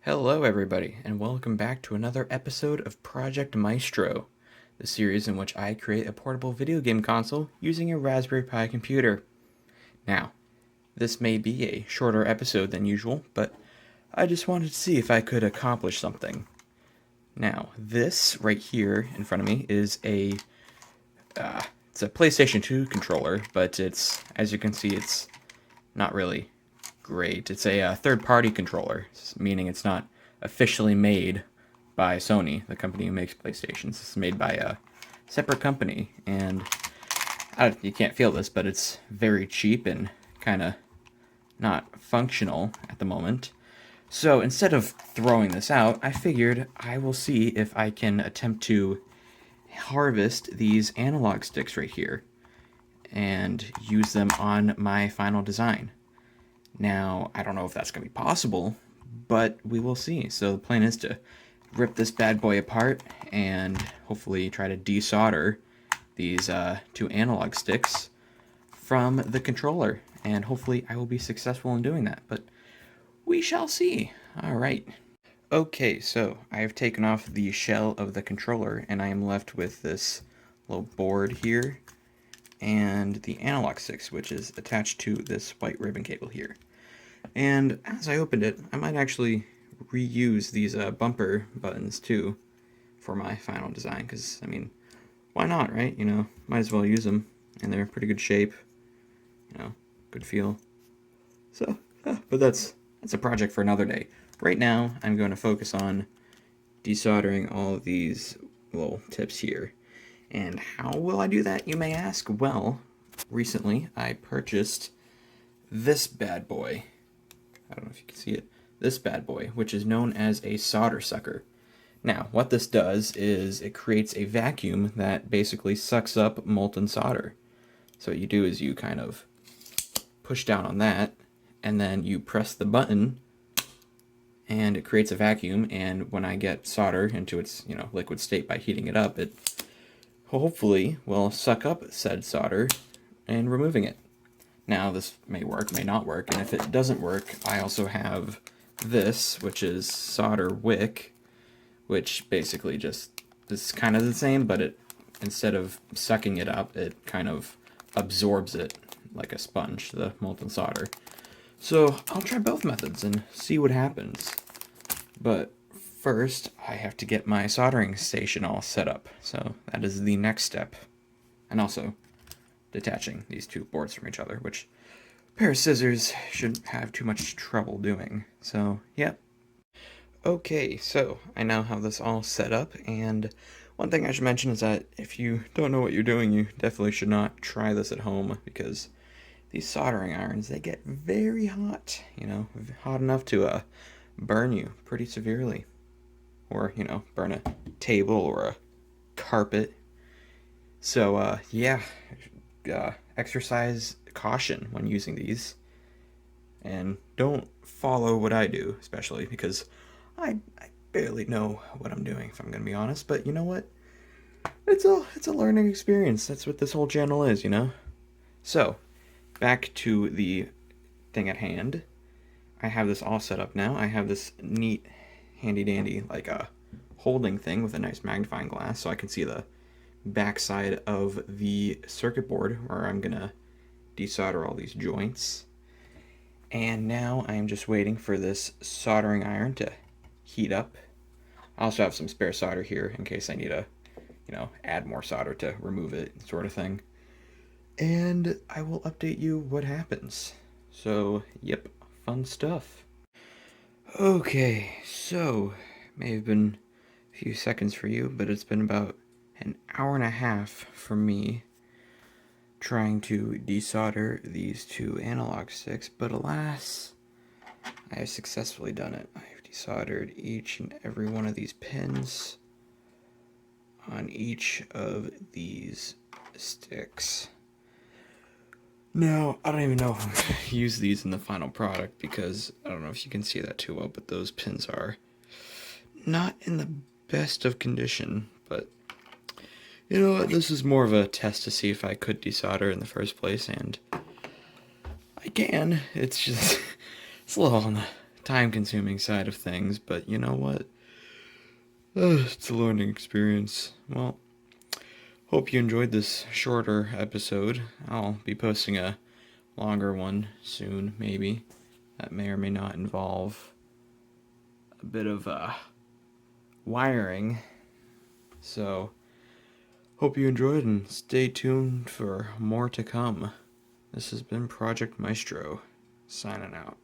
Hello, everybody, and welcome back to another episode of Project Maestro, the series in which I create a portable video game console using a Raspberry Pi computer. Now, this may be a shorter episode than usual, but I just wanted to see if I could accomplish something. Now, this right here in front of me is it's a PlayStation 2 controller, but as you can see, it's not really great. It's a third-party controller, meaning it's not officially made by Sony, the company who makes PlayStations. It's made by a separate company, and you can't feel this, but it's very cheap and kind of not functional at the moment. So instead of throwing this out, I figured I will see if I can attempt to harvest these analog sticks right here and use them on my final design. Now, I don't know if that's going to be possible, but we will see. So the plan is to rip this bad boy apart and hopefully try to desolder these two analog sticks from the controller. And hopefully I will be successful in doing that, but we shall see. All right. Okay, so I have taken off the shell of the controller and I am left with this little board here and the analog sticks, which is attached to this white ribbon cable here. And as I opened it, I might actually reuse these bumper buttons too for my final design, because, I mean, why not, right? You know, might as well use them, and they're in pretty good shape, you know, good feel. So, yeah, but that's a project for another day. Right now, I'm going to focus on desoldering all of these little tips here. And how will I do that, you may ask? Well, recently I purchased this bad boy. I don't know if you can see it. This bad boy, which is known as a solder sucker. Now, what this does is it creates a vacuum that basically sucks up molten solder. So what you do is you kind of push down on that, and then you press the button, and it creates a vacuum, and when I get solder into its, liquid state by heating it up, it hopefully will suck up said solder and removing it. Now, this may work, may not work, and if it doesn't work, I also have this, which is solder wick, which basically just is kind of the same, but it, instead of sucking it up, it kind of absorbs it like a sponge, the molten solder. So I'll try both methods and see what happens. But first, I have to get my soldering station all set up, so that is the next step. And also, detaching these two boards from each other, which a pair of scissors shouldn't have too much trouble doing. So, yep. Okay, so I now have this all set up, and one thing I should mention is that if you don't know what you're doing, you definitely should not try this at home, because these soldering irons, they get very hot, hot enough to burn you pretty severely. Or, burn a table or a carpet. So, yeah, exercise caution when using these, and don't follow what I do, especially because I barely know what I'm doing, if I'm gonna be honest. But you know what? It's a learning experience. That's what this whole channel is, So, back to the thing at hand. I have this all set up now. I have this neat, handy dandy, like a holding thing with a nice magnifying glass, so I can see the backside of the circuit board where I'm gonna desolder all these joints. And now I'm just waiting for this soldering iron to heat up. I also have some spare solder here in case I need to, add more solder to remove it, sort of thing. And I will update you what happens. So, yep, fun stuff. Okay, so, may have been a few seconds for you, but it's been about an hour and a half for me trying to desolder these two analog sticks, but alas, I have successfully done it. I've desoldered each and every one of these pins on each of these sticks. Now, I don't even know if I'm going to use these in the final product, because I don't know if you can see that too well, but those pins are not in the best of condition. But you know what, this is more of a test to see if I could desolder in the first place, and I can. It's just, it's a little on the time-consuming side of things, but you know what? It's a learning experience. Well, hope you enjoyed this shorter episode. I'll be posting a longer one soon, maybe. That may or may not involve a bit of wiring. So, hope you enjoyed and stay tuned for more to come. This has been Project Maestro, signing out.